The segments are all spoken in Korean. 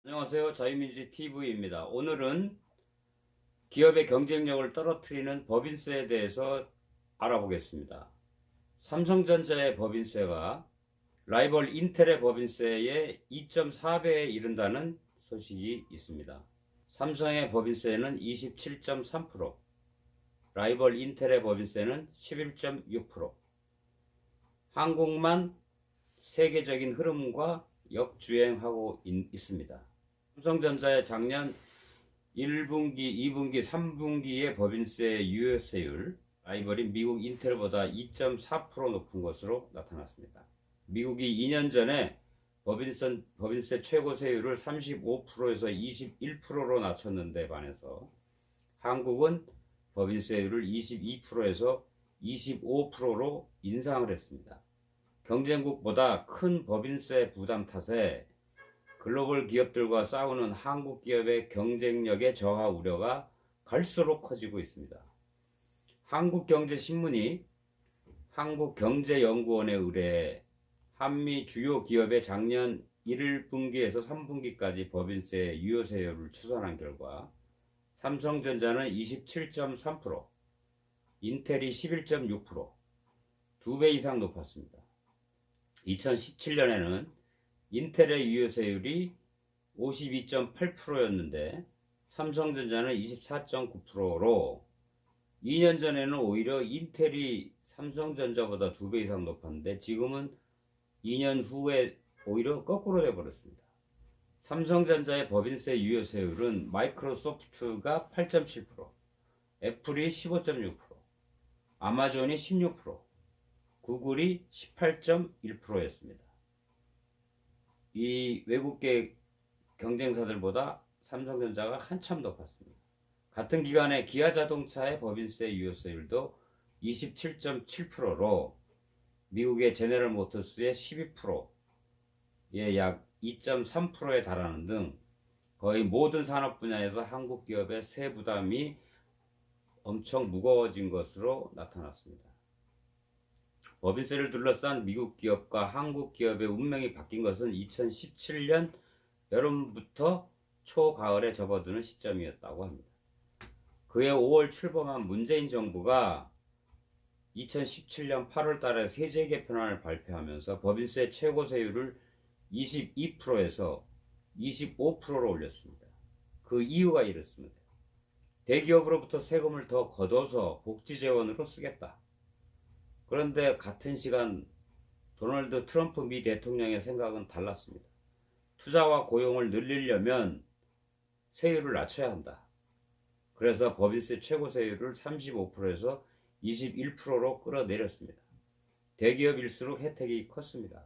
안녕하세요. 자유민주주의 TV입니다. 오늘은 기업의 경쟁력을 떨어뜨리는 법인세에 대해서 알아보겠습니다. 삼성전자의 법인세가 라이벌 인텔의 법인세의 2.4배에 이른다는 소식이 있습니다. 삼성의 법인세는 27.3%, 라이벌 인텔의 법인세는 11.6%. 한국만 세계적인 흐름과 역주행하고 있습니다. 삼성전자의 작년 1분기, 2분기, 3분기의 법인세 유효세율, 라이벌인 미국 인텔보다 2.4% 높은 것으로 나타났습니다. 미국이 2년 전에 법인세 최고세율을 35%에서 21%로 낮췄는데 반해서 한국은 법인세율을 22%에서 25%로 인상을 했습니다. 경쟁국보다 큰 법인세 부담 탓에 글로벌 기업들과 싸우는 한국 기업의 경쟁력의 저하 우려가 갈수록 커지고 있습니다. 한국경제신문이 한국경제연구원에 의뢰해 한미 주요 기업의 작년 1분기에서 3분기까지 법인세 유효세율을 추산한 결과 삼성전자는 27.3%, 인텔이 11.6%, 2배 이상 높았습니다. 2017년에는 인텔의 유효세율이 52.8%였는데 삼성전자는 24.9%로 2년 전에는 오히려 인텔이 삼성전자보다 2배 이상 높았는데 지금은 2년 후에 오히려 거꾸로 돼버렸습니다. 삼성전자의 법인세 유효세율은 마이크로소프트가 8.7%, 애플이 15.6%, 아마존이 16%, 구글이 18.1%였습니다. 이 외국계 경쟁사들보다 삼성전자가 한참 높았습니다. 같은 기간에 기아자동차의 법인세 유효세율도 27.7%로 미국의 제네럴 모터스의 12%에 약 2.3%에 달하는 등 거의 모든 산업 분야에서 한국 기업의 세 부담이 엄청 무거워진 것으로 나타났습니다. 법인세를 둘러싼 미국 기업과 한국 기업의 운명이 바뀐 것은 2017년 여름부터 초가을에 접어드는 시점이었다고 합니다. 그해 5월 출범한 문재인 정부가 2017년 8월 달에 세제 개편안을 발표하면서 법인세 최고세율을 22%에서 25%로 올렸습니다. 그 이유가 이렇습니다. 대기업으로부터 세금을 더 걷어서 복지재원으로 쓰겠다. 그런데 같은 시간 도널드 트럼프 미 대통령의 생각은 달랐습니다. 투자와 고용을 늘리려면 세율을 낮춰야 한다. 그래서 법인세 최고세율을 35%에서 21%로 끌어내렸습니다. 대기업일수록 혜택이 컸습니다.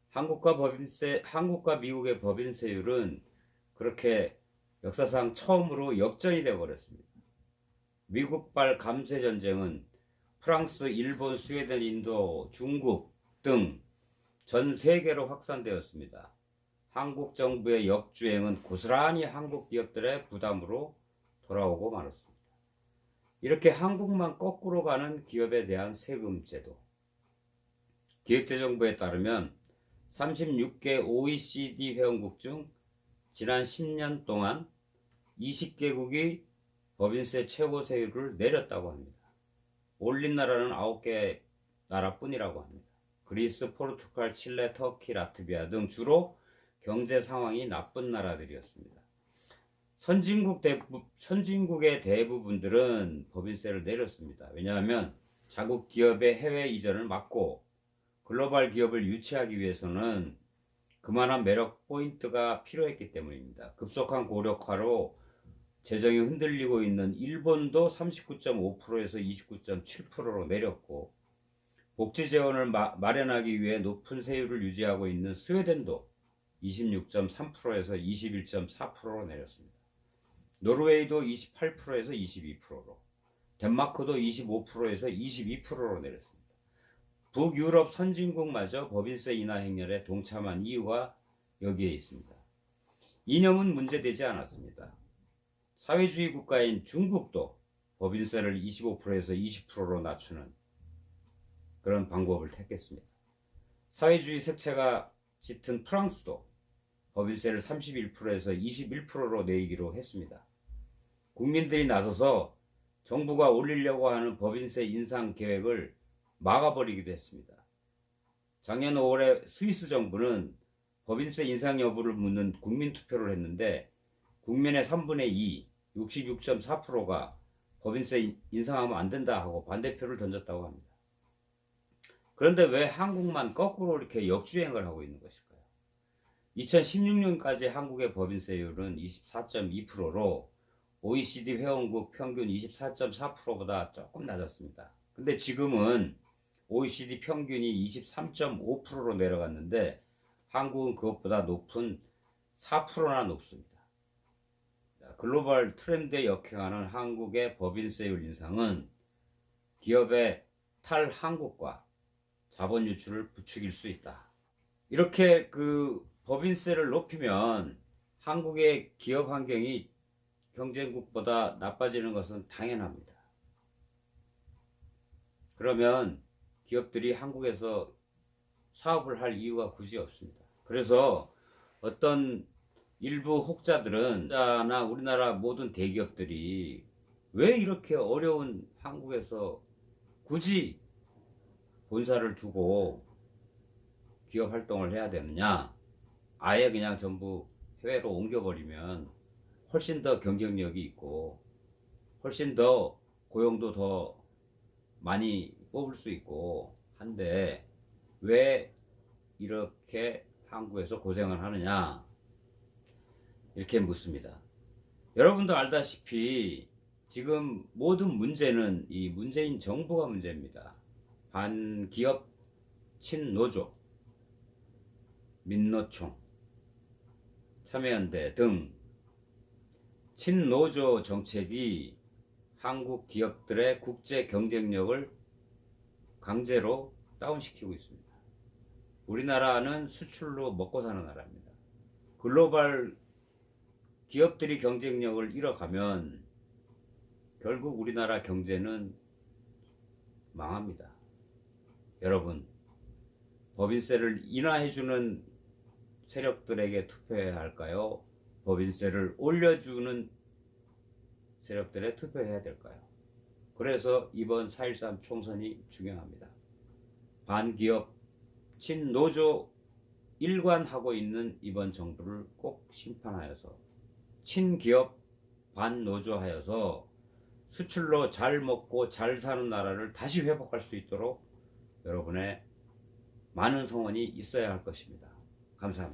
한국과 미국의 법인세율은 그렇게 역사상 처음으로 역전이 되어버렸습니다. 미국발 감세 전쟁은 프랑스, 일본, 스웨덴, 인도, 중국 등 전 세계로 확산되었습니다. 한국 정부의 역주행은 고스란히 한국 기업들의 부담으로 돌아오고 말았습니다. 이렇게 한국만 거꾸로 가는 기업에 대한 세금 제도. 기획재정부에 따르면 36개 OECD 회원국 중 지난 10년 동안 20개국이 법인세 최고세율을 내렸다고 합니다. 올린 나라는 9개 나라뿐이라고 합니다. 그리스, 포르투갈, 칠레, 터키, 라트비아 등 주로 경제 상황이 나쁜 나라들이었습니다. 선진국의 대부분들은 법인세를 내렸습니다. 왜냐하면 자국 기업의 해외 이전을 막고 글로벌 기업을 유치하기 위해서는 그만한 매력 포인트가 필요했기 때문입니다. 급속한 고력화로 재정이 흔들리고 있는 일본도 39.5%에서 29.7%로 내렸고 복지 재원을 마련하기 위해 높은 세율을 유지하고 있는 스웨덴도 26.3%에서 21.4%로 내렸습니다. 노르웨이도 28%에서 22%로, 덴마크도 25%에서 22%로 내렸습니다. 북유럽 선진국마저 법인세 인하 행렬에 동참한 이유가 여기에 있습니다. 이념은 문제되지 않았습니다. 사회주의 국가인 중국도 법인세를 25%에서 20%로 낮추는 그런 방법을 택했습니다. 사회주의 색채가 짙은 프랑스도 법인세를 31%에서 21%로 내기로 했습니다. 국민들이 나서서 정부가 올리려고 하는 법인세 인상 계획을 막아버리기도 했습니다. 작년 5월에 스위스 정부는 법인세 인상 여부를 묻는 국민투표를 했는데 국민의 3분의 2, 66.4%가 법인세 인상하면 안 된다 하고 반대표를 던졌다고 합니다. 그런데 왜 한국만 거꾸로 이렇게 역주행을 하고 있는 것일까요? 2016년까지 한국의 법인세율은 24.2%로 OECD 회원국 평균 24.4%보다 조금 낮았습니다. 근데 지금은 OECD 평균이 23.5%로 내려갔는데 한국은 그것보다 높은 4%나 높습니다. 글로벌 트렌드에 역행하는 한국의 법인세율 인상은 기업의 탈한국과 자본 유출을 부추길 수 있다. 이렇게 법인세를 높이면 한국의 기업 환경이 경쟁국보다 나빠지는 것은 당연합니다. 그러면 기업들이 한국에서 사업을 할 이유가 굳이 없습니다. 그래서 어떤 일부 혹자들은 나 우리나라 모든 대기업들이 왜 이렇게 어려운 한국에서 굳이 본사를 두고 기업 활동을 해야 되느냐, 아예 그냥 전부 해외로 옮겨버리면 훨씬 더 경쟁력이 있고 훨씬 더 고용도 더 많이 뽑을 수 있고 한데 왜 이렇게 한국에서 고생을 하느냐 이렇게 묻습니다. 여러분도 알다시피 지금 모든 문제는 이 문재인 정부가 문제입니다. 반기업 친노조, 민노총, 참여연대 등 친노조 정책이 한국 기업들의 국제 경쟁력을 강제로 다운시키고 있습니다. 우리나라는 수출로 먹고 사는 나라입니다. 글로벌 기업들이 경쟁력을 잃어가면 결국 우리나라 경제는 망합니다. 여러분, 법인세를 인하해주는 세력들에게 투표해야 할까요? 법인세를 올려주는 세력들에 투표해야 될까요? 그래서 이번 4.13 총선이 중요합니다. 반기업 친노조 일관하고 있는 이번 정부를 꼭 심판하여서 친기업 반노조하여서 수출로 잘 먹고 잘 사는 나라를 다시 회복할 수 있도록 여러분의 많은 성원이 있어야 할 것입니다. 감사합니다.